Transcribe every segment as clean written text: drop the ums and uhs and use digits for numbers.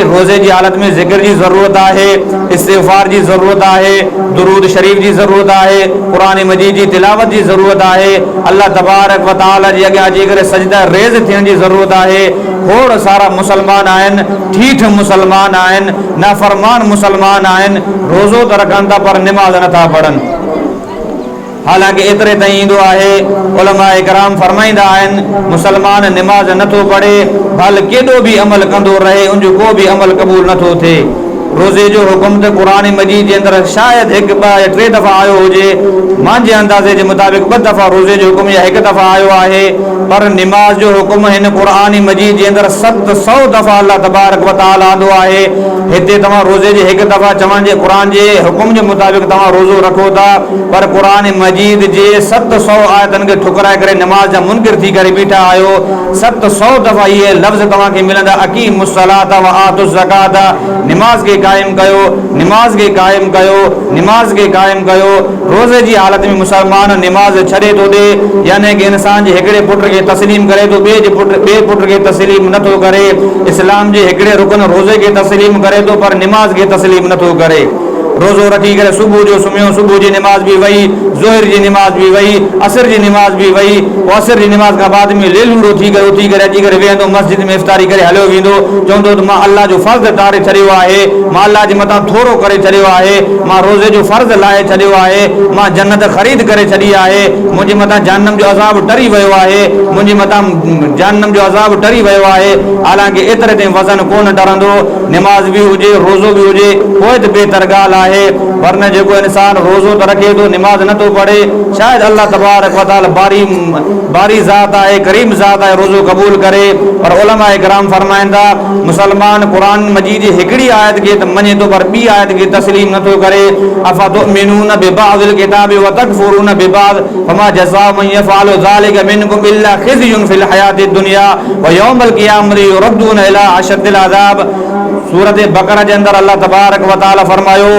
रोज़े की हालत में ज़िक्र की ज़रूरत है, इस्तिग़फ़ार की ज़रूरत है, दुरूद शरीफ की ज़रूरत है, कुरान मजीद की तिलावत की ज़रूरत है, अल्लाह तबारक व तआला जी अॻियां अची करे सजदा रेज़ थियण की ज़रूरत है। खोड़ सारा मुसलमान आहिनि, ठीठ मुसलमान आहिनि, नाफरमान मुसलमान आहिनि, रोज़ो त रखनि था पर निमाज़ नथा पढ़नि। हालांकि एतरे ताईं ईंदो आहे, उलमाए कराम फरमाईंदा आहिनि, मुसलमान निमाज़ नथो पढ़े भल केॾो बि अमल कंदो रहे, उनजो को बि अमल क़बूल नथो थिए। रोज़े जो हुकुम त कुरान मजीद के अंदर शायद एक ॿ या टे दफ़ा आयो हुजे, मुंहिंजे अंदाज़े के मुताबिक़ 2 दफ़ा रोज़े जो हुकुम या 1 दफ़ा आयो आहे, पर निमाज़ जो हुकुम हिन कुरान मजीद के अंदर 700 दफ़ा अल्लाह तबारक व तआला आंदो आहे। हिते तव्हां रोज़े जे 1 दफ़ा चवण जे कुरान जे हुकुम के मुताबिक़ तव्हां रोज़ो रखो था, पर कुरान मजीद जे 700 आयतन के ठुकराए करे निमाज़ जा मुनकिर थी करे बीठा आयो। 700 दफ़ा ये लफ्ज़ तव्हांखे मिलंदा, अक़ीमुस्सलात व आतुज़ ज़कात, निमाज़ के कायम कयो, निमाज़ के कायम कयो, निमाज़ के कायम कयो। रोज़े की हालत में मुसलमान निमाज़ छड़े तो दे, यानी कि इंसान जे हिकिड़े पुट के तस्लीम करे तो ॿिए पुट के तस्लीम नथो करे। इस्लाम जे हिकिड़े रुकन रोज़े के तस्लीम करे तो पर निमाज़ के तस्लीम नथो करे। रोज़ो रखी करे सुबह जो सुम्हियो, सुबह की नमाज भी वही, ज़ोहर की नमाज भी वही, असर की नमाज भी वही, असर की नमाज का बाद में लेलूड़ो थी करे उथी करे अची करे वेंदो मस्जिद में इफ्तारी करे हलियो वेंदो, चवंदो त मां अल्लाह जो फ़र्ज़ तारे छॾियो आहे, मां अल्लाह जे मथां थोरो करे छॾियो आहे, मां रोज़े जो फ़र्ज़ लाहे छॾियो आहे, मां जन्नत ख़रीद करे छॾी आहे, मुंहिंजे मथां जहन्नम जो अज़ाब टरी वियो आहे, मुंहिंजे मथां जहन्नम जो अज़ाब टरी वियो आहे। हालांकि एतिरे ताईं वज़न कोन डरंदो, नमाज भी हुजे, रोज़ो भी हुजे, पोइ त बेहतर ॻाल्हि आहे। वरना जो इंसान रोज़ो तो रखे तो निमाज न तो पढ़े, शायद अल्लाह तबारक व तआला बारी ज़ात है, करीम ज़ात है, रोज़ो कबूल करे। पर उलमाए कराम फरमाइंदा, मुसलमान कुरान मजीद जी हिकिड़ी आयत के मञे तो पर ॿी आयत के तस्लीम नथो करे। अफ़तुमिनून बिबाज़िल किताबि व तकफ़ुरून बिबाज़ फमा जज़ाउ मन यफ़अलु ज़ालिका मिनकुम इल्ला ख़िज़्युन फ़िल हयातिद दुनिया व यौमल क़ियामति युरद्दून इला अशद्दिल अज़ाब। सूरत बकरा के अंदर अल्लाह तबारक व तआला फरमायो,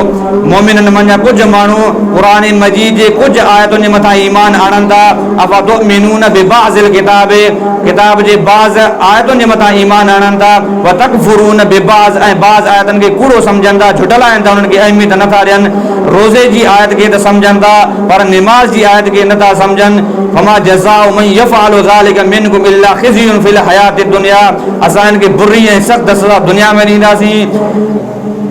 मोमिनन मञा कुछ मानू कुरान मजीद के कुछ आयतुन मथा ईमान आणन था। अफ़तुमिनून बिबाज़िल किताबे, किताब जे बाज़ आयतुन मथा ईमान आणन था, व तकफ़ुरून बिबाज़ ऐं बाज़ आयतन के कूड़ो समझन था, झुटलाइन था, उनके अहमियत नथा ॾियनि। रोज़े की आयत के त समझन था पर निमाज की आयत के नथा समझन। फमा जज़ाउ मन यफ़अलु ज़ालिका मिनकुम इल्ला ख़िज़्युन फ़िल हयातिद दुनिया, असां इनके बुरी ऐं सख़्त सज़ा दुनिया में ॾींदासीं।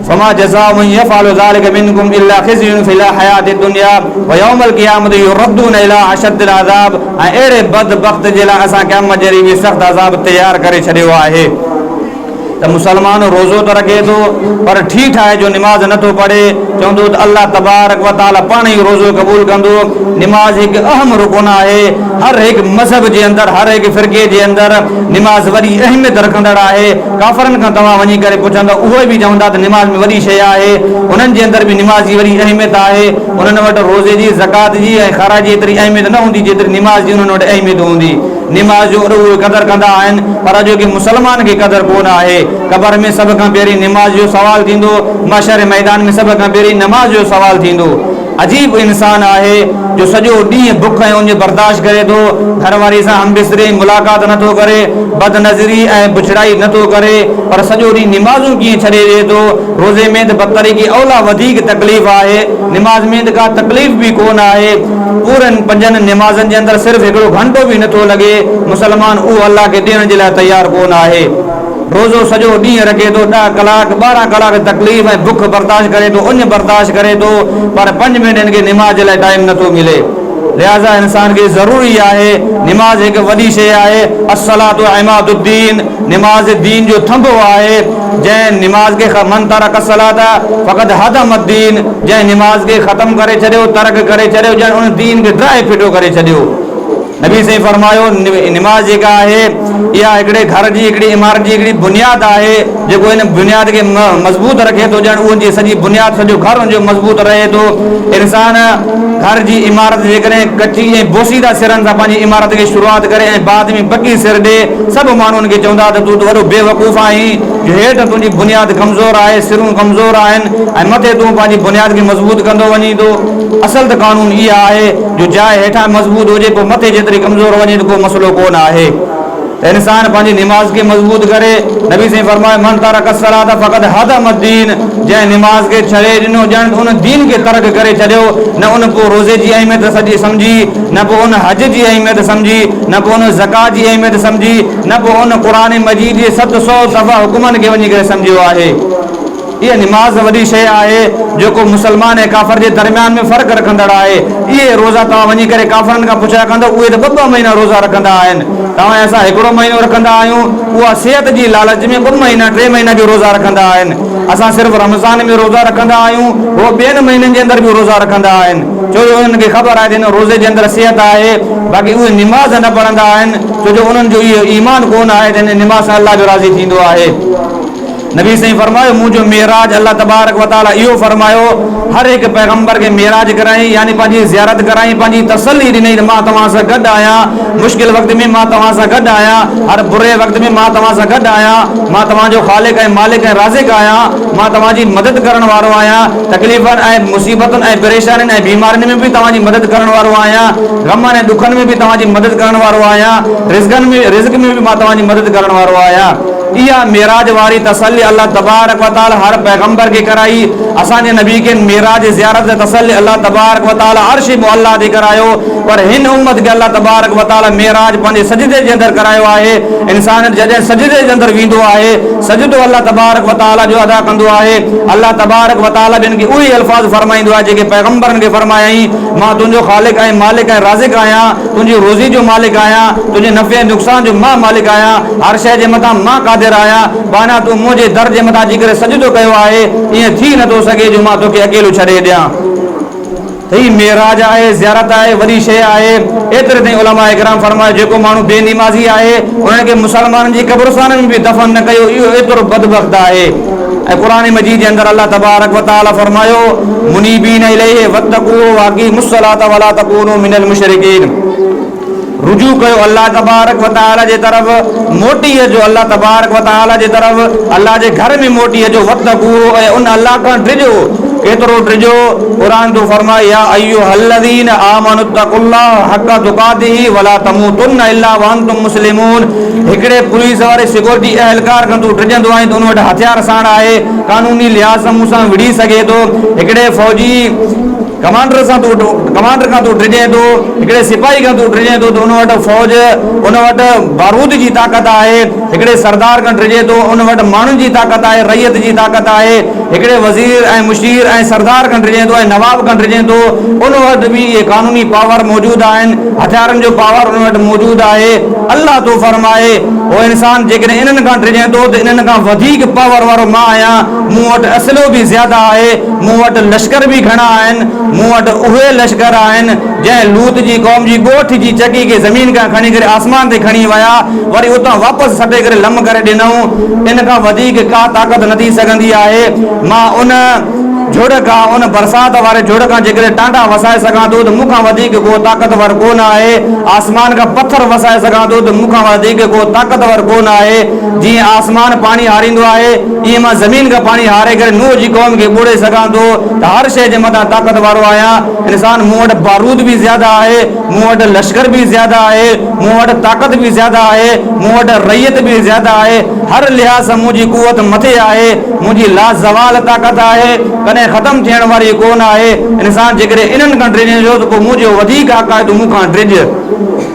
फमा जज़ाउ मन यफ़अलु ज़ालिका मिनकुम इल्ला ख़िज़्युन फ़िल हयातिद दुनिया व यौमल क़ियामति युरद्दून इला अशद्दिल अज़ाब। ऐं अहिड़े बदबख़्त जे लाइ असां क़यामत जहिड़ी बि सख़्त अज़ाब तैयार करे छॾियो आहे। तो मुसलमान रोज़ो तो रखे तो पर ठीक है जो नमाज नथो पढ़े, चवंदो त अल्लाह तबारक व तआला पाण ही रोज़ो कबूल कंदो। नमाज एक अहम रुकन है, हर एक मज़हब के अंदर, हर एक फ़िरके के अंदर नमाज वही अहमियत रखंदड़ है। काफ़रन खां तव्हां वञी करे पुछंदा, उहे भी चवंदा त नमाज में वॾी शइ आहे, उन्हनि जे अंदर भी नमाज की वॾी अहमियत आहे। उन्हनि वटि रोज़े की, ज़कात की ऐं ख़राज जी एतिरी अहमियत न हूंदी जेतिरी नमाज की उन्हनि वटि अहमियत हूंदी। नमाज जो उहे कदर कंदा आहिनि, पर जो कि मुसलमान की कदर कोन आहे। कबर में सब का पहिरीं नमाज जो सवाल थींदो, महशर मैदान में सब का पहिरीं नमाज जो सवाल थींदो। अजीब इंसान है जो सॼो ॾींहुं बुख ऐं उन बर्दाश्त करे तो, घरवारी सां हमबिस्तरे मुलाक़ात नथो करे, बदनज़री ऐं बुछड़ाई नथो करे, पर सॼो ॾींहुं नमाज़ूं कीअं छॾे ॾिए तो। रोज़े में त बदतरीक़ी औला वधीक तकलीफ़ आहे, नमाज में त का तकलीफ़ भी कोन आहे। पूरनि 5 नमाज़नि जे अंदर सिर्फ़ हिकिड़ो घंटो भी नथो लगे, मुसलमान उहो अल्लाह के ॾियण जे लाइ तैयार कोन आहे। रोज़ो सॼो ॾींहुं रखे तो, 10 कलाक 12 कलाक तकलीफ़ ऐं बुख बर्दाश्त करे तो, उन बर्दाश्त करे तो, पर 5 मिनट के नमाज जे लाइ टाइम नथो मिले। लिहाजा इंसान के ज़रूरी है, नमाज एक वॾी शइ आहे। अस्सलातु इमादुद्दीन, नमाज दीन जो थंभो आहे। जंहिं नमाज के मन तरक अस्सलात फ़क़द हदमद्दीन, जंहिं नमाज के ख़त्म करे छॾियो, तर्क करे छॾियो, ॼण उन दीन के ड्राए फिटो करे छॾियो। नबी से फरमायो, नमाज जेका है या हिकिड़े घर की, हिकिड़ी इमारत की हिकिड़ी बुनियाद है, जो इन बुनियाद के मजबूत रखे तो, ॼण उनकी सॼी बुनियाद, सॼो घर उनजो मजबूत रहे तो। इंसान घर की इमारत जेकॾहिं कच्ची ऐं बोसीदा सिरनि सां पंहिंजी इमारत की शुरुआत करे ऐं बाद में पकी सिर ॾे, सब माण्हुनि खे चवंदा त तूं त वॾो बेवकूफ़ आहीं, जो हेठि तुंहिंजी बुनियाद कमज़ोर आहे, सिरूं कमज़ोर आहिनि ऐं मथे तूं पंहिंजी बुनियाद खे मज़बूत कंदो वञी थो। असल त कानून इहा आहे, जो जाइ हेठां मज़बूत हुजे, पोइ मथे जेतिरी कमज़ोर वञे तो को मसलो कोन आहे। इंसान पंहिंजी निमाज़ खे मज़बूत करे। नबी से फरमाए मन तरक सलात फ़क़द हदम दीन, जंहिं निमाज़ खे छॾे ॾिनो ॼण उन दीन खे तर्क करे छॾियो। न उन पोइ रोज़े जी अहमियत सॼी सम्झी, न पोइ उन हज जी अहमियत सम्झी, न पोइ उन ज़कात जी अहमियत सम्झी, न पोइ उन क़ुरान मजीद जे 700 दफ़ा हुकुमनि खे वञी करे सम्झियो आहे। ये नमाज वॾी शइ आहे जेको मुसलमान ऐं काफ़िर जे दरमियान में फ़र्क़ु रखंदड़ आहे। इहे रोज़ा तव्हां वञी करे काफ़िरनि खां पुछिया कंदो, उहे त ॿ महीना रोज़ा रखंदा आहिनि। तव्हां असां हिकिड़ो महीनो रखंदा आहियूं, उहा सिहत जी लालच में 2 महीना 3 महीना जो रोज़ा रखंदा आहिनि। असां सिर्फ़ु रमज़ान में रोज़ा रखंदा आहियूं, उहो ॿियनि महीननि जे अंदरि बि रोज़ा रखंदा आहिनि। छो जो उन्हनि खे ख़बर आहे त हिन रोज़े जे अंदरि सिहत आहे, बाक़ी उहे निमाज़ न पढ़ंदा आहिनि, छो जो उन्हनि जो इहो ईमान कोन आहे त हिन निमाज़ सां अल्लाह जो राज़ी थींदो आहे। नबी साईं फरमायो मुंहिंजो मेराज अल्लाह तबारक व तआला इहो फरमायो, हर हिकु पैगंबर खे मेराज कराई, यानी पंहिंजी ज़ियारत कराई, पंहिंजी तसल्ली ॾिनई त मां तव्हां सां गॾु आहियां, मुश्किल वक़्त में मां तव्हां सां गॾु आहियां, हर बुरे वक़्त में मां तव्हां सां गॾु आहियां, मां तव्हांजो ख़ालिक ऐं मालिक ऐं राज़िक आहियां, मां तव्हांजी मदद करण वारो आहियां, तकलीफ़ुनि ऐं मुसीबतुनि ऐं परेशानियुनि ऐं बीमारियुनि में बि तव्हांजी मदद करण वारो आहियां, ग़मनि ऐं ॾुखनि में बि तव्हांजी मदद करण वारो आहियां, रिज़्क़ में बि मां तव्हांजी मदद करण वारो आहियां। इहा मेराज वारी तसल्ली अल्लाह तबारक व तआला हर पैगंबर खे कराई। असांजे नबी खे मेराज ज़ियारत तसल्ली अल्लाह तबारक व तआला अर्श मुअल्ला ते करायो, पर हिन उम्मत खे अल्लाह तबारक व तआला मेराज पंहिंजे सजदे जे अंदरि करायो आहे। इंसान जॾहिं सजदे जे अंदरि वेंदो आहे, सजदो अल्लाह तबारक व तआला जो अदा कंदो आहे। अल्लाह तबारक व तआला ॿियनि खे उहे अल्फाज़ फरमाईंदो आहे जेके पैगंबरनि खे फरमायई, मां तुंहिंजो ख़ालिक ऐं मालिक ऐं राज़िक आहियां, तुंहिंजी रोज़ी जो मालिक आहियां, तुंहिंजे नफ़े ऐं नुक़सान जो मां मालिक आहियां, हर शइ जे मथां मां कादिर आहियां, बाना तूं मुंहिंजे दर जे मथां अची करे सजदो कयो आहे, ईअं थी नथो सघे जो मां तोखे अकेलो छॾे ॾियां। ही मेराज आहे, ज़ियारत आहे, वॾी शइ आहे। एतिरे ताईं उलमा इकराम फरमायो जेको माण्हू बेनिमाज़ी आहे उन्हनि खे मुसलमाननि जी क़ब्रस्तान में बि दफ़न न कयो, इहो एतिरो बदबख्त आहे। ऐं क़ुरान मजीद जे अंदरि अल्लाह तबारक व तआला फरमायो मुनीबीन इलैहि वत्तक़ू वअक़ीमुस्सलात वला तकूनू मिनल मुशरिकीन, रुजू कयो अल्लाह तबारक व तआला जे तरफ़, मोटी अचो अल्लाह तबारक व तआला जे तरफ़, अल्लाह जे घर में मोटी अचो, वत्तक़ू ऐं उन अल्लाह खां डिॼो। केतिरो डिॼो? क़ुरान तो फरमाए या अय्युहल्लज़ीन आमनुत्तक़ुल्लाह हक़्क़ तुक़ातिही वला तमूतुन्न इल्ला व अंतुम मुस्लिमून। हिकिड़े पुलिस वारे सिक्योरिटी अहलकार खां तूं डिॼंदो आहीं त उन वटि हथियार साण आहे, कानूनी लिहाज़ सां मूंसां विड़ी सघे थो। हिकिड़े फ़ौजी कमांडर खां तूं डिॼे थो, हिकिड़े सिपाही खां तूं डिॼे थो त उन वटि फ़ौज, उन वटि बारूद जी ताक़त आहे। हिकिड़े सरदार खां डिॼे थो, उन वटि माण्हुनि जी ताक़त आहे, रैयत जी ताक़त आहे। हिकिड़े वज़ीर ऐं मुशीर ऐं सरदार खां डिॼे थो ऐं नवाब खां डिॼे थो, उन वटि बि इहे कानूनी पावर मौजूदु आहिनि, हथियारनि जो पावर उन वटि मौजूदु आहे। अल्लाह तो फरमाए ओ इंसान जेकॾहिं इन्हनि खां डिॼे थो त इन्हनि खां वधीक पावर वारो मां आहियां, मूं वटि असलो बि ज़्यादा आहे, मूं वटि लश्कर बि घणा आहिनि, मूं वटि उहे लश्कर आहिनि जंहिं लूत जी क़ौम जी ॻोठ जी चकी खे ज़मीन खां खणी करे आसमान ते खणी विया, वरी उतां वापसि सटे करे लम करे ॾिनऊं। इन खां वधीक का ताक़त न थी सघंदी आहे। मां उन झुड़ खां, उन बरसात वारे झुड़ खां जेकॾहिं टांडा वसाए सघां थो त मूंखां वधीक को ताक़तवर कोन आहे। आसमान खां पत्थर वसाए सघां थो त मूंखां वधीक को ताक़तवर कोन आहे। जीअं आसमान पाणी हारींदो आहे, ईअं मां ज़मीन खां पाणी हारे करे नूह जी क़ौम खे ॿोड़े सघां थो, त हर शइ जे मथां ताक़त वारो आहियां। इंसान मूं वटि बारूद बि ज़्यादा आहे, मूं वटि लश्कर बि ज़्यादा आहे, मूं वटि ताक़त बि ज़्यादा आहे, मूं वटि रैयत बि ज़्यादा आहे। हर लिहाज़ सां मुंहिंजी कुवत मथे आहे, मुंहिंजी लाज़वाल ताक़त आहे, कॾहिं ख़तमु थियण वारी कोन आहे। इंसान जेकॾहिं इन्हनि खां डिॼे थो त पोइ मुंहिंजो वधीक हक़ आहे त मूंखां डिॼ।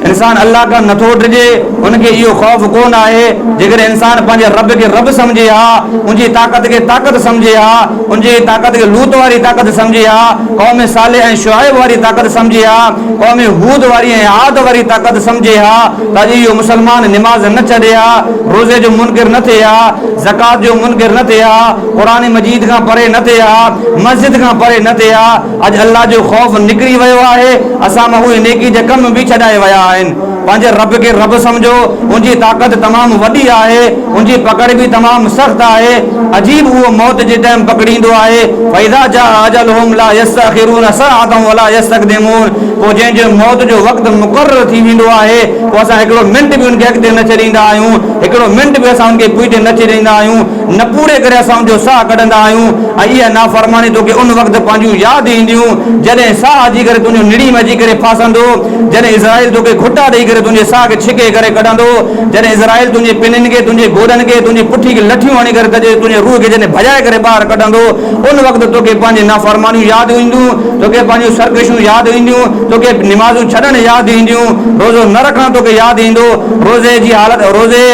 इंसान अल्लाह खां नथो डिॼे, उनखे इहो ख़ौफ़ कोन आहे। जेकॾहिं इंसान पंहिंजे रब खे रब सम्झे हा, उनजी ताक़त खे ताक़त सम्झे हा, उनजी ताक़त खे लूत वारी ताक़त सम्झे हा, क़ौम सालेह ऐं शुआइब वारी ताक़त सम्झे हा, क़ौम हूद वारी ऐं आद वारी ताक़त सम्झे हा, त अॼु इहो मुसलमान निमाज़ न छॾे हा, रोज़े जो मुनकिर न थिए हा, ज़कात जो मुनकिर न थिए हा, क़ुरान मजीद खां परे न थिए हा, मस्जिद खां परे न थिए हा। अॼु अल्लाह जो ख़ौफ़ निकिरी वियो आहे, असां मां उहे नेकी जा कम बि छॾाए विया आहिनि। पंहिंजे रब खे रब सम्झो, उनजी ताक़त तमामु वॾी आहे, उनजी पकड़ बि तमामु सख़्तु आहे। अजीब उहो मौत जे टाइम पकड़ींदो आहे, फ़इज़ा जाअ अजलुहुम ला यस्तअख़िरून सअतन वला यस्तक़दिमून। पोइ जंहिंजो मौत जो वक़्तु मुक़ररु थी वेंदो आहे, पोइ असां हिकिड़ो मिंट बि उनखे अॻिते न छॾींदा आहियूं, हिकिड़ो मिंट बि असां उनखे पुठिते न छॾींदा आहियूं। न पूरे करे असां जो साह कढंदा आहियूं ऐं इहा नाफ़रमानी तोखे उन वक़्तु पंहिंजूं यादि ईंदियूं जॾहिं साह अची करे तुंहिंजो निड़ी में अची करे फासंदो, जॾहिं इज़राइल तोखे खुटा ॾेई करे तुंहिंजे साह खे छिके करे कढंदो, जॾहिं इज़राइल तुंहिंजे पिननि खे तुंहिंजे गोॾनि खे तुंहिंजी पुठी खे लठियूं हणी करे तुंहिंजे रूह खे जॾहिं भॼाए करे ॿाहिरि कढंदो, उन वक़्तु तोखे पंहिंजी नाफ़रमानियूं यादि ईंदियूं, तोखे पंहिंजूं सरकशियूं यादि ईंदियूं, तोखे निमाज़ूं छॾणु यादि ईंदियूं, रोज़ो न रखणु तोखे यादि ईंदो, रोज़े जी हालति रोज़े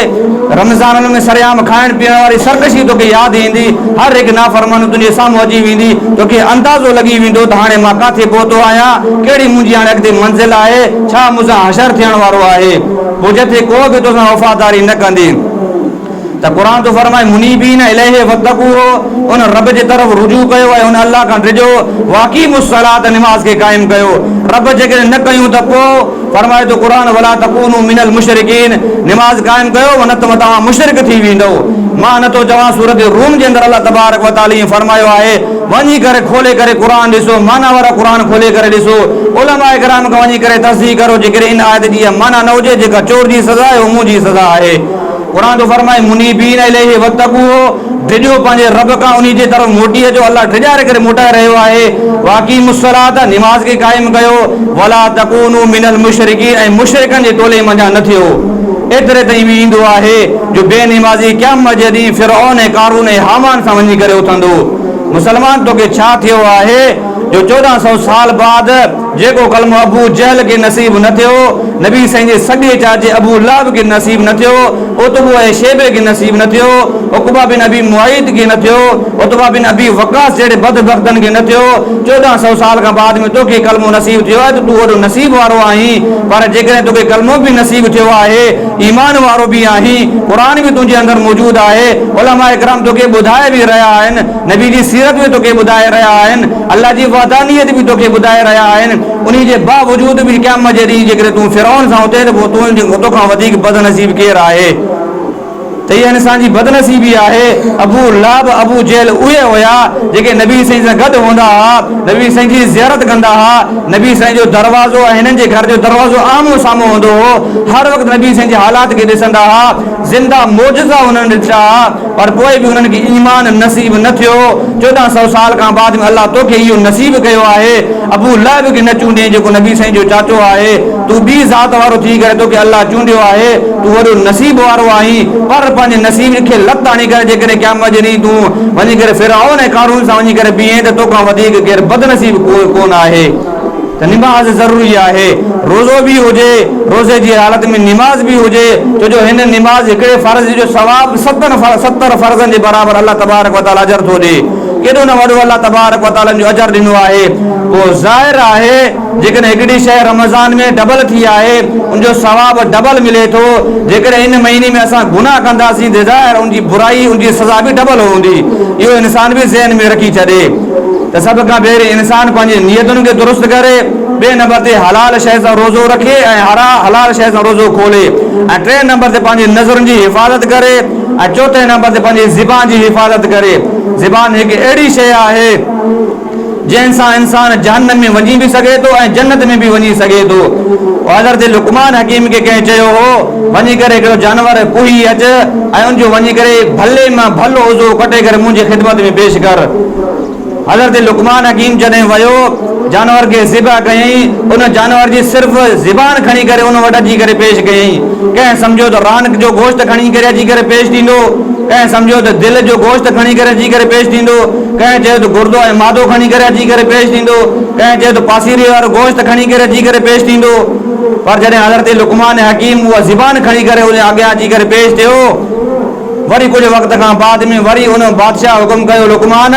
रमज़ान में सरेआम खाइण पीअण वारी सरकशी तोखे यादि ईंदी, हर हिकु नाफ़रमानी तुंहिंजे साम्हूं अची वेंदी, तोखे अंदाज़ो लॻी वेंदो त हाणे मां किथे पहुतो आहियां, कहिड़ी मुंहिंजी हाणे अॻिते मंज़िल आहे, छा मूंसां हशर थियण वारो आहे। पोइ जिथे को बि तोसां वफ़ादारी न कंदी त क़ुरान तो फरमाए मुनीबीन इलैहि वत्तक़ूहु, उन रब जे तरफ़ रुजू कयो ऐं उन अल्लाह खां डिॼो, वाक़ीमुस्सलात नमाज़ खे क़ाइमु कयो। रब जेकॾहिं न कयूं त पोइ फरमाए तो क़ुरान वला तकूनू मिनल मुशरिकीन, नमाज़ क़ाइमु कयो न त तव्हां मुशरिक थी वेंदव। मां नथो चवां सूरत रूम जे अंदरि अल्लाह तबारक व तआला फरमायो आहे वञी करे खोले करे क़ुरान ॾिसो, माना वारा क़ुरान खोले करे ॾिसो, उलमाए किराम खां वञी करे तस्दीक़ करो जेकॾहिं इन आयत जी माना न हुजे जेका चोर जी सज़ा आहे उहो मुंहुं जी सज़ा आहे। क़ुरान तो फरमाए मुनीबीन इलैहि वत्तक़ूहु, डिॼो पंहिंजे रब खां उन जे तरफ़ मोटी अचो, अल्लाह डिॼारे करे मोटाए रहियो आहे। वाक़ीमुस्सलात, नमाज़ खे क़ाइमु कयो, वला तकूनू मिनल मुशरिकीन, ऐं मुशरिकनि जे टोले मंझां न थियो। एतिरे ताईं बि ईंदो आहे जो बेनिमाज़ी क़यामत जे ॾींहुं फिरऔन ऐं क़ारून ऐं हामान सां वञी करे उथंदो। मुसलमान तोखे छा थियो आहे जो 1400 साल बाद जेको कलमो अबू जहल खे नसीब न थियो, नबी साईं जे सॻे चाचे अबू लहब खे नसीब न थियो, उतबा ऐं शेबे खे नसीब न थियो, उक़बा बिन अबी मुआइद खे न थियो, उतबा बिन अबी वक़ास जहिड़े बदबख्तनि खे न थियो। 1400 साल खां बाद में तोखे कलमो नसीब थियो आहे त तूं वॾो नसीब वारो आहीं। पर जेकॾहिं तोखे कलमो बि नसीब थियो आहे, ईमान वारो बि आहीं, क़ुरान बि तुंहिंजे अंदरि मौजूदु आहे, उलमाए किराम तोखे ॿुधाए बि रहिया आहिनि, नबी जी सीरत बि तोखे ॿुधाए रहिया आहिनि, अल्लाह जी वहदानियत बि तोखे ॿुधाए रहिया आहिनि, उन जे बावजूद बि क़यामत जे ॾींहुं जेकॾहिं तूं फिरौन सां उते त पोइ तोखां वधीक बदनसीब केरु आहे? त इहा इंसान जी बदनसीबी आहे। अबू लहब अबू जहल उहे हुया जेके नबी साईं सां गॾु हूंदा हुआ, नबी साईं जी ज़ियारत कंदा हुआ, नबी साईं जो दरवाज़ो ऐं हिननि जे घर जो दरवाज़ो आम्हूं साम्हूं हूंदो हो, हर वक़्तु नबी साईं जे हालात खे ॾिसंदा हुआ, ज़िंदा मौजज़ा हुननि ॾिठा, पर पोइ बि हुननि खे ईमान नसीब न थियो। 1400 साल खां बाद में अल्लाह तोखे इहो नसीब कयो आहे। अबू लहब खे न चूंडे जेको नबी साईं जो चाचो आहे, तूं ॿी ज़ात वारो थी करे तोखे अल्लाह चूंडियो आहे, तूं वॾो नसीब वारो आहीं। पर पंहिंजे नसीब खे लत आणी करे जेकॾहिं क़यामत जे ॾींहुं तूं वञी करे फिरऔन ऐं क़ारून सां वञी करे बीहें त तोखां वधीक केरु बदनसीब कोन आहे। त निमाज़ ज़रूरी आहे, रोज़ो बि हुजे, रोज़े जी हालत में निमाज़ बि हुजे, छो जो हिन निमाज़ हिकिड़े फ़र्ज़ जो सवाब 70 फ़र्ज़नि जे बराबरि अल्लाह तबारक व तआला अजर थो ॾे। केॾो न वॾो अल्लाह तबारक व तआला जो अजर ॾिनो आहे। पोइ ज़ाहिर आहे जेकॾहिं हिकिड़ी शइ रमज़ान में डबल थी आहे उनजो सवाब डबल मिले थो। जेकॾहिं इन महीने में असां गुनाह कंदासीं त ज़ाहिर उनजी बुराई उनजी सज़ा बि डबल हूंदी। इहो इंसान बि ज़हन में रखी छॾे त सभ खां पहिरीं इंसान पंहिंजी नियतुनि खे दुरुस्त करे, ॿिए नंबर ते हलाल शइ सां रोज़ो रखे ऐं हलाल शइ सां रोज़ो खोले, ऐं 3 नंबर ते पंहिंजी नज़रुनि जी हिफ़ाज़त करे, ऐं 4 नंबर ते पंहिंजी ज़िबान जी हिफ़ाज़त करे। ज़िबान हिकु अहिड़ी शइ आहे जंहिंसां इंसान जहन्नम में वञी बि सघे थो ऐं जन्नत में बि वञी सघे थो। हज़रत लुक़मान हकीम खे कंहिं चयो हो वञी करे हिकिड़ो जानवर कुही अचु ऐं उनजो वञी करे भले मां भलो उज़ो कटे करे मुंहिंजी ख़िदमत में पेश कर। हज़रत लुक़मान हकीम जॾहिं वियो जानवर खे ज़िबा कयईं, उन जानवर जी सिर्फ़ ज़िबान खणी करे उन वटि अची करे पेश कयईं। कंहिं सम्झो त रान जो गोश्त खणी करे अची करे पेश थींदो, कंहिं सम्झो त दिलि जो गोश्त खणी करे अची करे पेश थींदो, कंहिं चयो त गुर्दो ऐं मादो खणी करे अची करे पेश थींदो, कंहिं चयो त पासीरे वारो गोश्त खणी करे अची करे पेश थींदो। पर जॾहिं हज़रत लुक़मान हकीम उहा ज़िबान खणी करे उन अॻियां अची करे पेश थियो, वरी कुझु वक़्त खां बाद में वरी उन बादशाह हुकुम कयो लुक़मान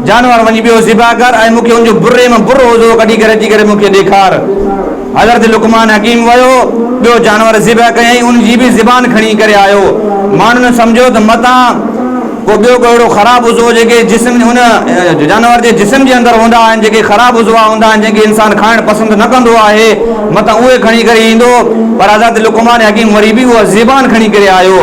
जानवर वञी ॿियो ज़िबा कर ऐं मूंखे उनजो बुरे मां बुरो उज़ो कढी करे अची करे मूंखे ॾेखार। हज़रत लुक़मान हकीम वियो, ॿियो जानवर ज़िबा कयईं, उनजी बि ज़िबान खणी करे आयो। माण्हुनि सम्झो त मतां को ॿियो को अहिड़ो ख़राबु उज़ो जेके जिस्म हुन जानवर जे जिस्म जे अंदरि हूंदा आहिनि, जेके ख़राबु उज़वा हूंदा आहिनि, जेके इंसान खाइणु पसंदि न कंदो आहे, मतां उहे खणी करे ईंदो। पर हज़रत लुक़मान हकीम वरी बि उहा ज़िबान खणी करे आयो।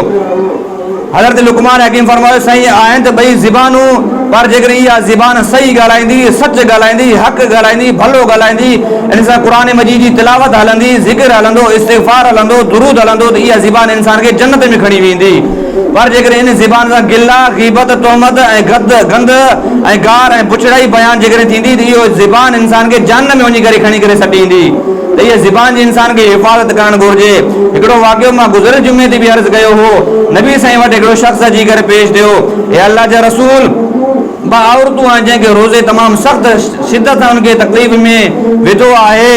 हज़रत लुक़मान हकीम फरमायो सही आहिनि त ॿई ज़िबानूं, पर जेकॾहिं इहा ज़िबान सही ॻाल्हाईंदी, सच ॻाल्हाईंदी, हक़ ॻाल्हाईंदी, भलो ॻाल्हाईंदी, इन सां क़ुरान मजीद जी तिलावत हलंदी, ज़िक्र हलंदो, इस्तिग़फ़ार हलंदो, दुरूद हलंदो, त इहा ज़िबान इंसान खे जन्नत में खणी वेंदी। पर जेकर इन ज़बान सां गिला ग़ीबत तोहमत ऐं गंद ऐं गार ऐं बुछड़ाई बयान जेकर थींदी त इहो ज़बान इंसान खे जहन्नम में वञी करे खणी करे सटींदी। त इहा ज़बान जी इंसान खे हिफ़ाज़त करणु घुरिजे। हिकिड़ो वाक़ियो मां गुज़िरियल जुमे ते बि अर्ज़ु कयो हो, नबी साईं वटि हिकिड़ो शख़्स अची करे पेश थियो, हे अल्लाह जा रसूल, ॿ औरतूं आहिनि जंहिंखे रोज़े तमामु सख़्तु शिदत सां उनखे तकलीफ़ में विधो आहे,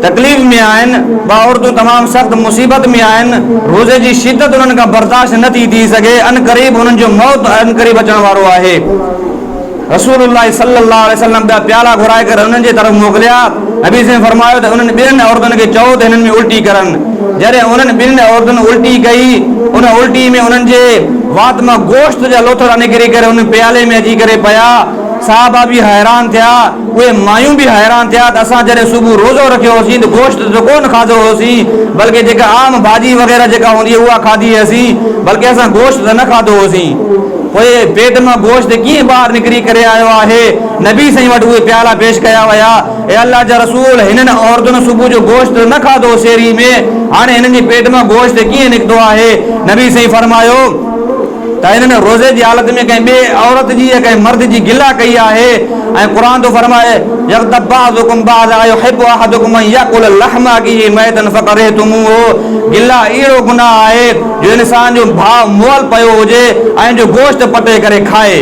तकलीफ़ में आहिनि, ॿ औरतूं तमामु सख़्तु मुसीबत में आहिनि, रोज़े जी शिदत उन्हनि खां बर्दाश्त नथी थी सघे, अन क़रीब उन्हनि जो मौत अन क़रीब अचण वारो आहे। रसूलुल्लाह सल्लल्लाहु अलैहि वसल्लम ॿिया प्याला घुराए करे उन्हनि जे तरफ़ मोकिलिया। नबी साईं फरमायो त उन्हनि ॿियनि औरतुनि खे चओ त हिननि में उल्टी करनि। जॾहिं उन्हनि ॿिनि औरतुनि उल्टी कई, उन उल्टी में उन्हनि जे वात मां गोश्त जा लोथड़ा निकिरी करे उन प्याले में अची करे पिया। साहबा भी हैरान थिया, उहे मायूं भी हैरान थिया त असां जॾहिं सुबुह रोज़ो रखियो होसीं त गोश्त त कोन खाधो होसीं, बल्कि जेका आम भाॼी वग़ैरह जेका हूंदी उहा खाधी हुअसीं, बल्कि असां गोश्त त न खाधो होसीं। पोइ पेट मां गोश्त कीअं ॿाहिरि निकिरी करे आयो आहे? नबी साईं वटि उहे प्याला पेश कया विया। ए अल्लाह जा रसूल, हिननि औरतुनि सुबुह जो गोश्त न खाधो सेरी में, हाणे हिननि जे पेट मां गोश्त कीअं निकितो आहे? नबी साईं फरमायो त हिननि रोज़े जी हालत में कंहिं ॿिए औरत जी या कंहिं मर्द जी गिला कई आहे। ऐं क़ुरान थो फरमाए, यग़्तब बअज़ुकुम बअज़ा युहिब्बु अहदुकुम अन याकुल लहमा अखीहि मैतन फकरहतुमूहु। गिला अहिड़ो गुनाह आहे जो इंसान जो भाउ मुअल पियो हुजे ऐं जो गोश्त पटे करे खाए,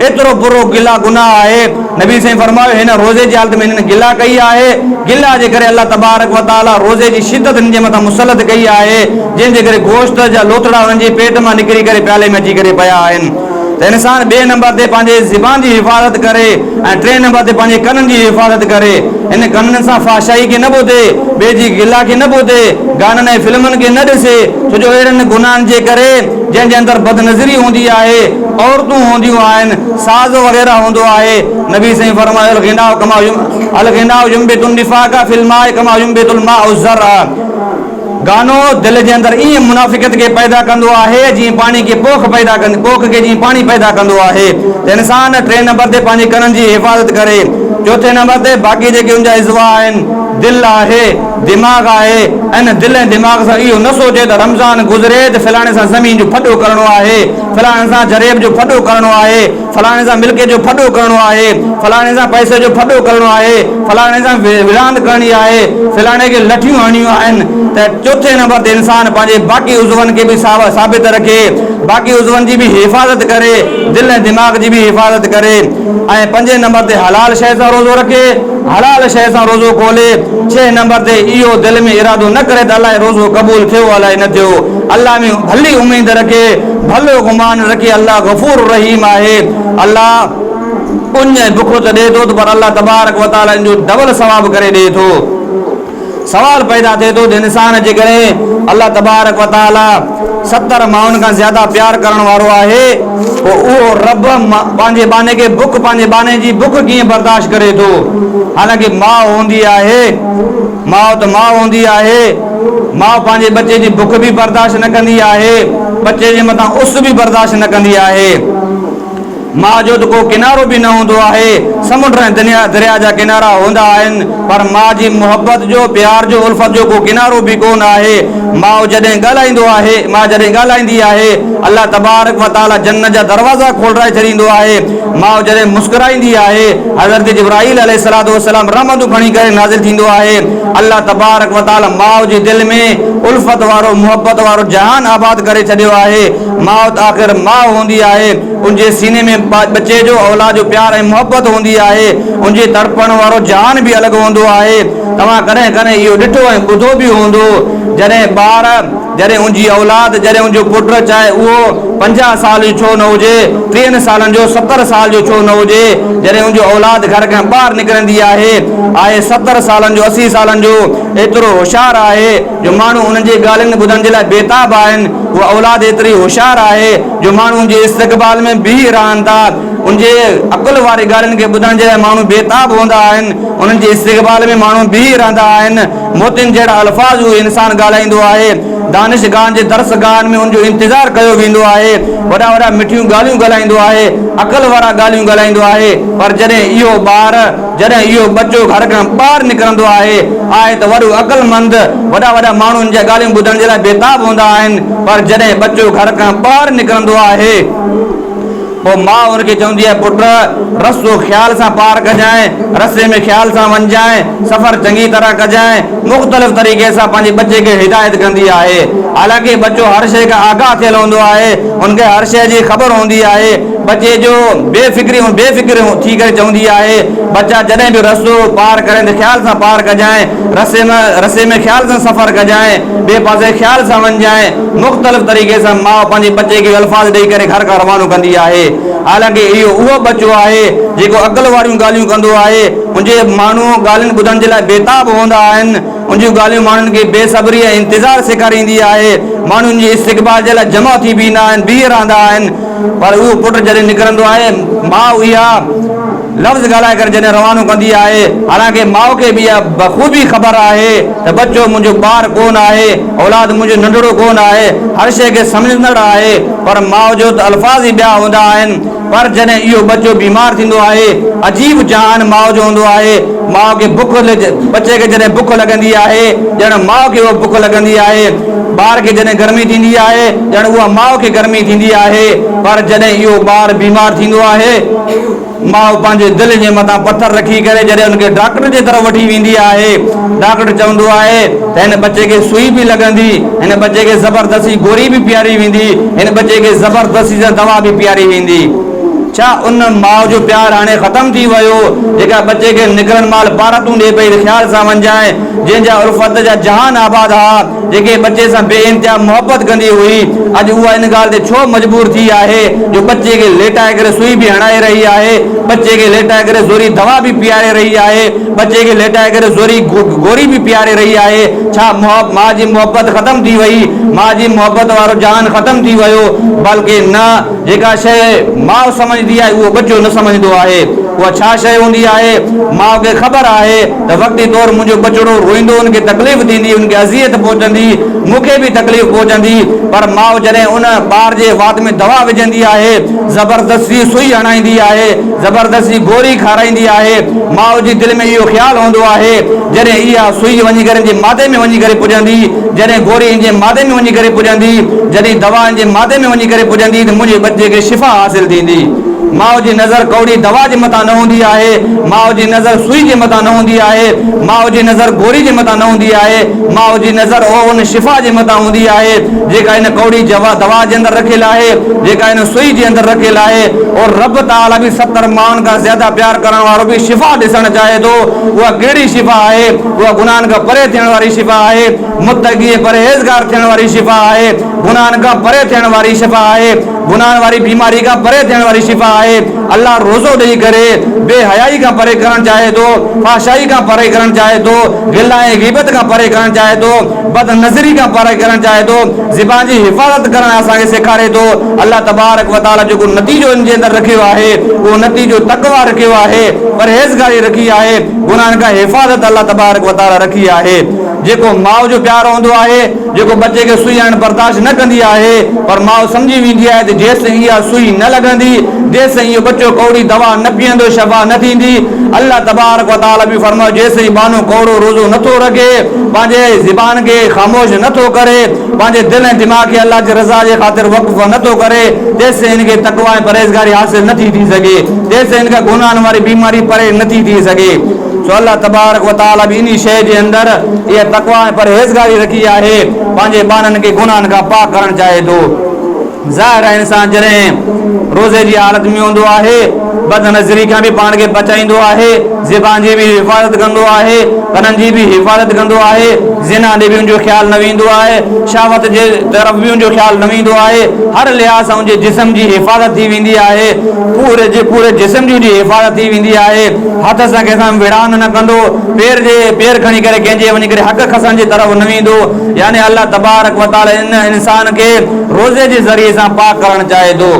एतिरो बुरो गिला गुनाह आहे। नबी साईं फरमायो हिन रोज़े जी हालत में हिननि गिला कई आहे। गिला जे करे अल्लाह तबारक व तआला रोज़े जी शिदत हिन जे मथां मुसलत कई आहे, जंहिंजे करे गोश्त जा लोथड़ा हुननि जे पेट मां निकिरी करे प्याले में अची करे पिया आहिनि। त इंसान ॿिए नंबर ते पंहिंजे ज़बान जी हिफ़ाज़त करे ऐं टे नंबर ते पंहिंजे कननि जी हिफ़ाज़त करे। इन कननि सां फ़ाशाई खे न ॿुधे, ॿिए जी गिला खे न ॿुधे, गाननि ऐं फिल्मनि खे न ॾिसे, छो जो अहिड़नि गुनाहनि जे करे जंहिंजे अंदरि बदनज़री हूंदी आहे, औरतूं हूंदियूं आहिनि, साज़ वग़ैरह हूंदो आहे। नबी साईं फरमायो अल-ग़िनाउ युंबितुन निफ़ाक़ फिल माइ कमा युंबितुल माउ ज़र्रा। गानो दिल जे अंदरि ईअं मुनाफ़िक़त खे पैदा कंदो आहे जीअं पाणी खे पोख पैदा कंदी, पोख खे जीअं पाणी पैदा कंदो आहे। त इंसान टे नंबर ते पंहिंजे कननि जी हिफ़ाज़त करे। चौथे नंबर ते बाक़ी जेके उनजा इज़वा आहिनि, दिलि आहे, दिमाग़ आहे, ऐं दिलि ऐं दिमाग़ सां इहो न सोचे त रमज़ान गुज़रे त फलाणे सां ज़मीन जो फटो करणो आहे, फलाणे सां जरेब जो फटो करणो आहे, फलाणे सां मिल्क जो फटो करणो आहे, फलाणे सां पैसे जो फटो करणो आहे, फलाणे सां विरांद करणी आहे, फलाणे खे लठियूं हणियूं आहिनि। त चौथे नंबर ते इंसान पंहिंजे बाक़ी उज़वनि खे बि साबित रखे, बाक़ी उज़वनि जी बि हिफ़ाज़त करे, दिलि ऐं दिमाग़ जी बि हिफ़ाज़त करे। ऐं पंजे नंबर ते हलाल शइ सां रोज़ो रखे, हलाल शइ सां रोज़ो खोले। छह नंबर ते इहो दिलि में इरादो न करे त अलाए रोज़ो क़बूल थियो अलाए न थियो, अल्लाह में भली उमेद रखे, भलो गुमान रखे। अल्लाह गफ़ूर रहीम आहे। अल्लाह उन बुख त ॾिए थो, पर अल्लाह तबारक व तआला इन जो डबल सवाब करे ॾिए थो। सवाल पैदा थिए थो त इंसान जे करे अल्लाह तबारक व तआला 70 माण्हुनि खां ज़्यादा प्यार करण वारो आहे, पोइ उहो रब पंहिंजे बाने खे बुख, पंहिंजे बाने जी बुख कीअं बर्दाश्त करे थो? हालांकि माउ हूंदी आहे, माउ त माउ हूंदी आहे, माउ पंहिंजे बचे जी बुख बि बर्दाश्त न कंदी आहे, बचे जे मथां उस बि बर्दाश्त न कंदी आहे। माउ जो त को किनारो बि न हूंदो आहे, समुंड ऐं दरिया जा किनारा हूंदा आहिनि, पर माउ जी मुहबत जो, प्यार जो, उल्फत जो को किनारो बि कोन आहे। माउ जॾहिं ॻाल्हाईंदो आहे, माउ जॾहिं ॻाल्हाईंदी आहे, अल्लाह तबारक व तआला जन्नत जा दरवाज़ा खोलाए छॾींदो आहे। माउ जॾहिं मुस्कुराईंदी आहे, हज़रत जिब्राईल अलैहिस्सलातु वस्सलाम रहमतूं खणी करे नाज़िल थींदो आहे। अल्लाह तबारक व तआला माउ जे दिलि में उल्फत वारो, मुहबत वारो जहान आबाद करे छॾियो आहे। माउ त आख़िर माउ हूंदी आहे, उनजे सीने में बच्चे जो, औलाद जो प्यार ऐं मुहबत हूंदी आहे, उनजे तड़पण वारो जहान बि अलॻि हूंदो आहे। तव्हां कॾहिं कॾहिं इहो ॾिठो ऐं ॿुधो बि हूंदो, जॾहिं ॿार, जॾहिं उनजी औलाद, जॾहिं उनजो पुटु, चाहे उहो 50 साल जो छो न हुजे, 3 सालनि जो, 70 साल जो छो न हुजे, जॾहिं उनजो औलाद घर खां ॿाहिरि निकिरंदी आहे 70 सालनि जो, 80 सालनि जो, एतिरो होशियारु आहे जो माण्हू उन्हनि जे ॻाल्हियुनि ॿुधण जे लाइ बेताब आहिनि। उहा औलाद एतिरी होशियारु आहे जो माण्हू जे इस्तक़बाल में बीह रहनि था उनजे अकुल वारी ॻाल्हियुनि खे ॿुधण जे लाइ माण्हू बेताब हूंदा आहिनि, उन्हनि जे इस्तिक़बाल में माण्हू बीही रहंदा आहिनि। मोतियुनि जहिड़ा अल्फाज़ उहो इंसान ॻाल्हाईंदो आहे। दानिशगाहनि जे दर्सगाहनि में उनजो इंतज़ारु कयो वेंदो आहे। वॾा वॾा मिठियूं ॻाल्हियूं ॻाल्हाईंदो आहे, अकल वारा ॻाल्हियूं ॻाल्हाईंदो आहे। पर जॾहिं इहो बच्चो घर खां ॿाहिरि निकिरंदो आहे त वॾो अक़लमंद वॾा वॾा माण्हू जा ॻाल्हियूं ॿुधण जे लाइ बेताब हूंदा आहिनि। पर जॾहिं बच्चो घर खां ॿाहिरि निकिरंदो आहे पोइ माउ हुनखे चवंदी आहे, पुट रस्तो ख़्याल सां पार कजांइ, रस्ते में ख़्याल सां वञजांइ, सफ़र चङी तरह कजांइ। मुख़्तलिफ़ तरीक़े सां पंहिंजे बच्चे खे हिदायत कंदी आहे। हालांकि बच्चो हर शइ खां आगाह थियल हूंदो आहे, हुनखे हर शइ जी ख़बर हूंदी आहे। बच्चे जो बेफ़िक्र थी करे चवंदी आहे, बच्चा जॾहिं बि रस्तो पार करे त ख़्याल सां पार कजांइ, रस्ते में ख़्याल सां सफ़र कजांइ, ॿिए पासे ख़्याल सां वञजांइ। मुख़्तलिफ़ तरीक़े सां माउ पंहिंजे बच्चे खे अल्फाज़ ॾेई करे घर खां रवानो कंदी आहे। हालांकि इहो उहो बच्चो आहे जेको अक़ल वारियूं ॻाल्हियूं कंदो आहे। उनजे माण्हू ॻाल्हियुनि ॿुधण जे लाइ बेताब हूंदा आहिनि। उनजूं ॻाल्हियूं माण्हुनि खे बेसब्री ऐं इंतज़ार सेखारींदी आहे। माण्हुनि जी इस्तिक़बाल जे लाइ जमा थी बीहंदा आहिनि, बीह रहंदा आहिनि। पर उहो पुटु जॾहिं निकिरंदो आहे, माउ इहा लफ़्ज़ ॻाल्हाए करे जॾहिं रवानो कंदी आहे, हालांकि माउ खे बि इहा बख़ूबी ख़बर आहे त बच्चो मुंहिंजो ॿारु कोन आहे, औलाद मुंहिंजो नंढड़ो कोन आहे, हर शइ खे सम्झंदड़ आहे। पर माउ जो त अल्फाज़ ई ॿिया हूंदा आहिनि। पर जॾहिं इहो बच्चो बीमार थींदो आहे, अजीब जहान माउ जो हूंदो आहे। माउ खे बच्चे खे जॾहिं बुख लॻंदी आहे, ॼण माउ खे उहा बुख लॻंदी आहे। ॿार खे जॾहिं गर्मी थींदी आहे, ॼण उहा माउ खे गर्मी थींदी आहे। पर जॾहिं इहो ॿारु बीमार थींदो आहे, माउ पंहिंजे दिलि जे मथां पथर रखी करे जॾहिं हुनखे डॉक्टर जे तरफ़ वठी वेंदी आहे, डॉक्टर चवंदो आहे त हिन बच्चे खे सुई बि लॻंदी, हिन बच्चे खे ज़बरदस्ती गोरी बि पीआरी वेंदी, हिन बच्चे खे ज़बरदस्ती सां दवा बि पीआरी वेंदी। छा उन माउ जो प्यार हाणे ख़तम थी वियो जेका बच्चे खे निकिरण महिल पारतूं ॾिए पई ख़्याल सां वञजांइ, जंहिंजा उल्फत जा जहान आबाद हुआ, जेके बच्चे सां बेइंतिहा मोहबत कंदी हुई, अॼु उहा इन ॻाल्हि ते छो मजबूर थी आहे जो बच्चे खे लेटाए करे सुई बि हणाए रही आहे, बच्चे खे लेटाए करे ज़ोरी दवा बि पीआरे रही आहे, बच्चे खे लेटाए करे ज़ोरी गोरी बि पीआरे रही आहे। छा माउ जी मोहबत ख़तम थी वई? माउ जी मोहबत वारो जहान ख़तम थी वियो? बल्कि न, जेका शइ माउ समझदी आहे उहो बच्चो न समझदो आहे। उहा छा शइ हूंदी आहे? माउ खे ख़बर आहे त वक़्ती तौर मुंहिंजो बचड़ो रोईंदो, उनखे तकलीफ़ थींदी, उनखे अज़ियत पहुचंदी, मूंखे बि तकलीफ़ पहुचंदी। पर माउ जॾहिं उन ॿार जे वात में दवा विझंदी आहे, ज़बरदस्ती सुई हणाईंदी आहे, ज़बरदस्ती गोरी खाराईंदी आहे, माउ जे दिलि में इहो ख़्यालु हूंदो आहे जॾहिं इहा सुई वञी करे जे मादे में वञी करे पुॼंदी, जॾहिं गोरी जे मादे में वञी करे पुॼंदी, जॾहिं दवा जे मादे में वञी करे पुॼंदी त मुंहिंजे बच्चे खे शिफ़ा हासिल थींदी। माउ जी नज़र कौड़ी दवा जे मथां न हूंदी आहे, माउ जी नज़र सुई जे मथां न हूंदी आहे, माउ जी नज़र गोरी जे मथां न हूंदी आहे, माउ जी नज़र उन शिफ़ा जे मथां हूंदी आहे जेका इन कौड़ी दवा जे अंदरि रखियल आहे, जेका इन सुई जे अंदरि रखियल आहे। और रब ताला बि 70 माण्हुनि खां ज़्यादा प्यार करण वारो बि शिफ़ा ॾिसणु चाहे थो। उहा कहिड़ी शिफ़ा आहे? उहा गुनाहनि खां परे थियण वारी शिफ़ा आहे, मुत्तक़ी परहेज़गार थियण वारी शिफ़ा आहे, गुनाहनि खां परे थियण वारी शिफ़ा आहे, गुनाहनि वारी बीमारी खां परे थियण वारी शिफ़ा आहे। अल्लाह रोज़ो ॾेई करे बेहयाई खां परे करणु चाहे थो, फाशाई खां परे करणु चाहे थो, गिला ऐं ग़ीबत खां परे करणु चाहे थो, बदनज़री खां परे करणु चाहे थो, ज़बान जी हिफ़ाज़त करणु असांखे सेखारे थो। अल्लाह तबारक व तआला जेको नतीजो इन जे अंदरि रखियो आहे उहो नतीजो तक़वा रखियो आहे, परहेज़गारी रखी आहे, गुनाहनि खां हिफ़ाज़त अल्लाह तबारक व तआला रखी आहे। जेको माउ जो प्यार हूंदो आहे, जेको बच्चे खे सुई हणणु बर्दाश्त न कंदी आहे, पर माउ सम्झी वेंदी आहे त जेसिताईं इहा सुई न लॻंदी, जेसिताईं इहो बच्चो कौड़ी दवा न पीअंदो, शफ़ा न थींदी। अल्लाह तबारक व तआला बि फरमायो, जेसिताईं बानो कौड़ो रोज़ो नथो रखे, पंहिंजे ज़बान खे ख़ामोश नथो करे, पंहिंजे दिलि ऐं दिमाग़ खे अल्लाह जी रज़ा जे ख़ातिर वक़्फ़ नथो करे, तेसिताईं हिनखे तक़वा ऐं परहेज़गारी हासिल नथी थी सघे, तेसिताईं हिनखे गुनाहनि वारी बीमारी परे नथी थी सघे। सो अल्लाह तबारक व तआला बि इन शइ जे अंदरि इहा तक़वा ऐं परहेज़गारी रखी आहे, पंहिंजे ॿारनि खे गुनाहनि खां पाक करणु चाहे थो। ज़ाहिर आहे इंसान जॾहिं रोज़े जी हालत में हूंदो आहे, बदनज़री खां बि पाण खे बचाईंदो आहे, ज़बान जी बि हिफ़ाज़त कंदो आहे, कननि जी बि हिफ़ाज़त कंदो आहे, ज़िना ॾे बि उनजो ख़्यालु न वेंदो आहे, शहवत जे तरफ़ बि उनजो ख़्यालु न वेंदो आहे। हर लिहाज़ सां उनजे जिस्म जी हिफ़ाज़त थी वेंदी आहे, पूरे जे पूरे जिस्म जी उनजी हिफ़ाज़त थी वेंदी आहे। हथ सां कंहिंसां विड़ान न कंदो, पेर खणी करे कंहिंजे वञी करे हक़ खसण जी तरफ़ न वेंदो। यानी अल्लाह तबारक व तआला इन इंसान खे रोज़े जे ज़रिए सां पाक करणु चाहे थो।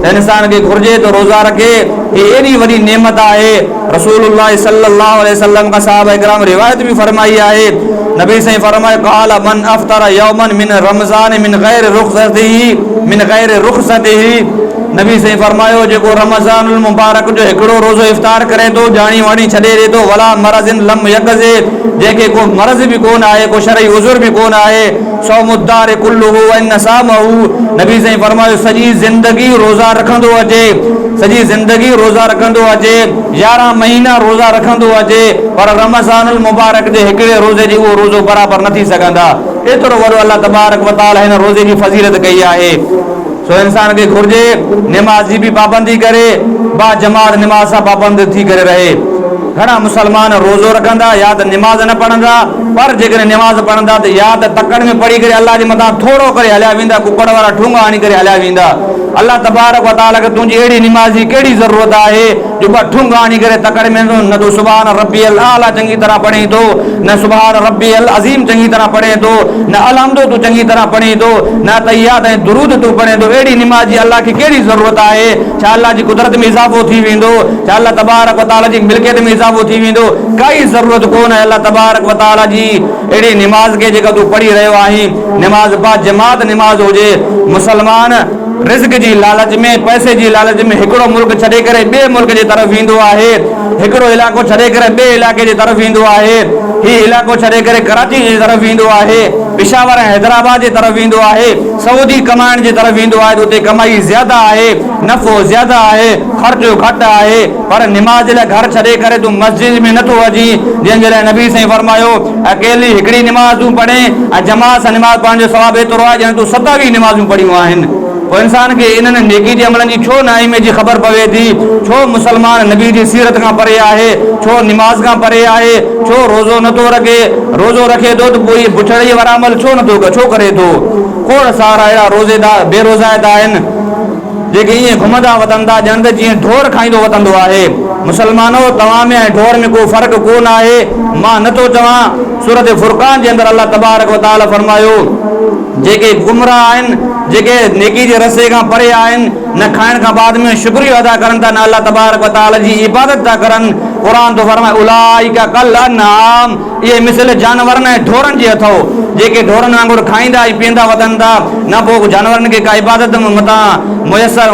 इंसान खे घुर्जे तो रोज़ा रखे, ये एडी वॾी नेमत आहे। रसूलुल्लाह सल्लल्लाहु अलैहि वसल्लम का साहबा इकराम रिवायत भी फरमाई आहे। नबी से फरमाए क़ाल मन अफ्तर यौमन मिन रमज़ान मिन गैर रुख़सतिही। नबी से फरमायो जेको रमज़ानुल मुबारक जो हिकिड़ो रोज़ो इफ्तार करे तो जानी वाणी छॾे ॾे तो, वला मरज़िन लम यकज़े, जंहिंखे को मर्ज़ भी कोन आहे, को शरई उज़ुर भी कोन आहे। सौमुद्दार कुल्लुहु व इन सामहु। नबी से फरमायो सॼी ज़िंदगी रोज़ा रखंदो अचे, सॼी ज़िंदगी रोज़ा रखंदो अचे, 11 महीना रोज़ा रखंदो अचे, पर रमज़ानुल मुबारक जे हिकिड़े रोज़े जी उहो रोज़ो बराबर न थी सघंदा। एतिरो वॾो अल्लाह तबारक व तआला हिन रोज़े जी फज़ीलत कई आहे। सो इंसान खे घुर्जे नमाज जी भी पाबंदी करे, बा जमात नमाज सां पाबंद थी करे रहे। घणा मुसलमान रोज़ो रखंदा या त नमाज न पढ़ंदा, पर जेकॾहिं नमाज पढ़ंदा त या त तकड़ में पढ़ी करे अल्लाह जे मथां थोरो करे हलिया वेंदा, कुकड़ वारा ठूंगा हणी करे हलिया वेंदा। अल्लाह तबारक व तआला खे तुंहिंजी अहिड़ी नमाज जी कहिड़ी ज़रूरत आहे जो ॿ ठूंगा हणी करे तकड़ में न तो सुभान रब्बियल आला चङी तरह पढ़े थो, न सुभान रब्बियल अज़ीम चङी तरह पढ़े थो, न अलहम्दो तूं चङी तरह पढ़े थो, न तहियात ऐं दुरूद तूं पढ़े थो। अहिड़ी नमाज जी अल्लाह खे कहिड़ी ज़रूरत आहे? छा अल्लाह जी कुदरत में इज़ाफ़ो थी वेंदो? छा अल्लाह तबारक व तआला जी मिल्कियत में इज़ाफ़ो थी वेंदो? काई ज़रूरत कोन आहे अल्लाह तबारक व तआला जी अहिड़ी नमाज खे जेका तूं पढ़ी रहियो आहीं। नमाज बा जमात नमाज हुजे। मुसलमान रिज़्क जी लालच में, पैसे जी लालच में हिकिड़ो मुल्क छॾे करे ॿिए मुल्क जे तरफ़ वेंदो आहे, हिकिड़ो इलाइक़ो छॾे करे ॿिए इलाइक़े जे तरफ़ वेंदो आहे, हीउ इलाइक़ो छॾे करे कराची जे तरफ़ वेंदो आहे, पेशावर ऐं हैदराबाद जे तरफ़ वेंदो आहे, सऊदी कमाइण जे तरफ़ वेंदो आहे। उते कमाई ज़्यादा आहे, नफ़ो ज़्यादा आहे, ख़र्चो घटि आहे, पर नमाज लाइ घर छॾे करे तूं मस्जिद में नथो अची, जंहिंजे लाइ नबी साईं फरमायो अकेली हिकिड़ी नमाज तूं पढ़े ऐं जमात सां नमाज पढ़ण जो सवाबु एतिरो आहे ॼण तूं 27 नमाज़ूं पढ़ियूं आहिनि। पोइ इंसान खे इन्हनि नेकी जे अमलनि जी छो नाइमे जी ख़बर पवे थी? छो मुसलमान नबी जी सीरत खां परे आहे? छो नमाज खां परे आहे? छो रोज़ो नथो रखे? रोज़ो रखे थो त पोइ बुछड़ी वारा अमल छो नथो छो करे थो? खोड़ सारा अहिड़ा रोज़ेदार बेरोज़ात आहिनि जेके ईअं घुमंदा वतन था ॼण त जीअं ढोर खाईंदो वतंदो आहे। मुसलमानो तव्हां में ऐं ढोर में को फ़र्क़ु कोन आहे। मां नथो चवां, सूरत फुरक़ान जे अंदरि अल्लाह तबारक व तआला फरमायो जेके गुमराह आहिनि, जेके नेकी जे रस्ते खां परे आहिनि, न खाइण खां बाद में शुक्रिया अदा करनि था, न अल्लाह तबारक व तआला जी इबादत था करनि। क़ुरान तो फरमाए उलाइका कल अनआम, ये मिसल जानवरनि ऐं ढोरनि जे अथव जेके ढोरनि वांगुरु खाईंदा ऐं पीअंदा वतन था। न पोइ जानवरनि खे का इबादत मथां मुयसर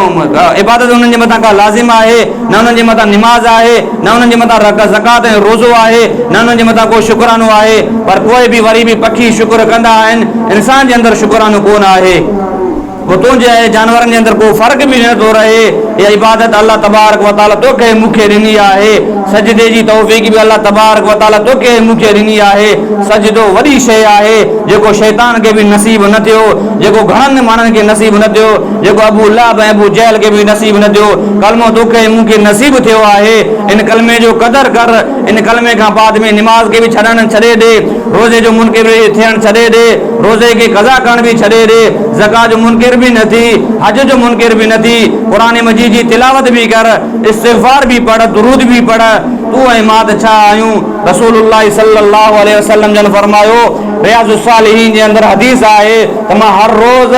इबादत उन्हनि जे मथां का लाज़िम आहे, न उन्हनि जे मथां नमाज आहे, न उन्हनि जे मथां ज़कात ऐं रोज़ो आहे, न उन्हनि जे मथां को शुक्रानो आहे। पर पोइ बि वरी बि पखी शुक्र कंदा आहिनि, इंसान जे अंदरि शुक्रानो कोन आहे। तुंहिंजे जानवरनि जे अंदरि को फ़र्क़ु बि नथो रहे। इहा इबादत अल्लाह तबारक व तआला तोखे मूंखे ॾिनी आहे। सजदे जी तौफ़ीक़ बि अल्लाह तबारक व तआला तोखे मूंखे ॾिनी आहे। सजदो वॾी शइ आहे जेको शैतान खे बि नसीब न थियो, जेको घणनि माण्हुनि खे नसीब न थियो, जेको अबू लहब ऐं अबू जहल खे बि नसीब न थियो। कलमो तोखे मूंखे नसीब थियो आहे। इन कलमे जो क़दर कर। इन कलमे खां बाद में नमाज खे बि छॾे ॾे, रोज़े जो मुनकिर बि थियणु छॾे ॾे, रोज़े खे क़ज़ा करण बि छॾे ॾे, ज़कात जो मुनकिर भी न थी, हज जो मुनकिर भी न थी, कुरान मजीद जी तिलावत भी कर, इस्तिग़फ़ार भी पढ़, दुरूद भी पढ़। तू ऐं मां त छा आहियूं? रसूलुल्लाह सल्लल्लाहु अलैहि वसल्लम जन फरमायो रियाज़ुस सालिहीन जे अंदरि हदीस आहे त मां हर रोज़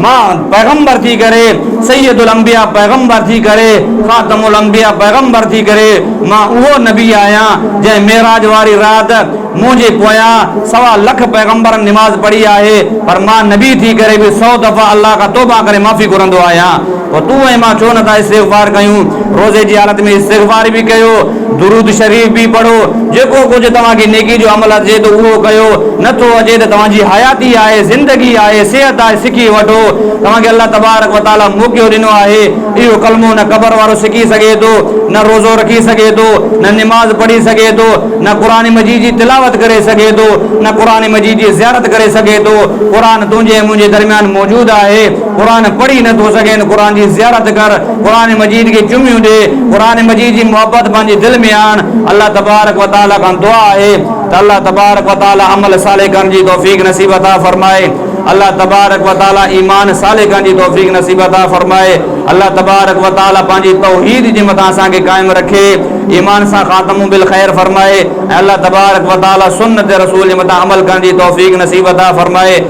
मां पैगंबर थी करे, सैयदुल अंबिया पैगंबर थी करे, खातमुल अंबिया पैगंबर थी करे मां उहो नबी आहियां जंहिं मेराज वारी राति मुंहिंजे पोयां 1.25 लख पैगंबर नमाज पढ़ी आहे। पर मां नबी थी करे बि 100 दफ़ा अल्लाह का तौबा करे माफ़ी घुरंदो आहियां। और तू ऐं मां छो नथा इस्तिग़फ़ार कयूं? रोज़े जी हालत में इस्तिग़फ़ार भी कयो, दुरूद शरीफ़ भी पढ़ो, जेको कुझु तव्हांखे नेकी जो अमल अचे तो उहो कयो। नथो अचे त तव्हांजी हयाती आहे, ज़िंदगी आहे, सिहत आहे, सिखी वठो। तव्हांखे अल्लाह तबारक व तआला मौक़ो ॾिनो आहे। इहो कलमो न क़बर वारो सिखी सघे थो, न रोज़ो रखी सघे थो, न निमाज़ पढ़ी सघे थो, न क़ुरान मजीद जी तिलावत करे सघे थो, न क़ुरान मजीद जी ज़ियारत करे सघे थो। क़ुरान तुंहिंजे मुंहिंजे दरमियान मौजूद आहे। क़ुरान पढ़ी नथो सघे, क़ुरान जी ज़ियारत कर, क़ुरान मजीद खे चुमियूं ॾे, क़ुरान मजीद जी मोहब्बत पंहिंजे दिलि में आण। अल्लाह तबारक व तआला खां दुआ आहे त अल्लाह तबारक व तआला अमल सालिह करण जी तौफ़ीक़ नसीब अता फरमाए। अल्लाह तबारक व तआला ईमान सालिह करण जी तौफ़ीक़ नसीब अता फरमाए। अल्लाह तबारक व तआला पंहिंजी तौहीद जे मथां असांखे क़ाइमु रखे, ईमान सां ख़ातमु बिल ख़ैर फरमाए। अल्लाह तबारक व तआला सुन्नत रसूल जे मथां अमल करण जी तौफ़ीक़ नसीब अता फरमाए।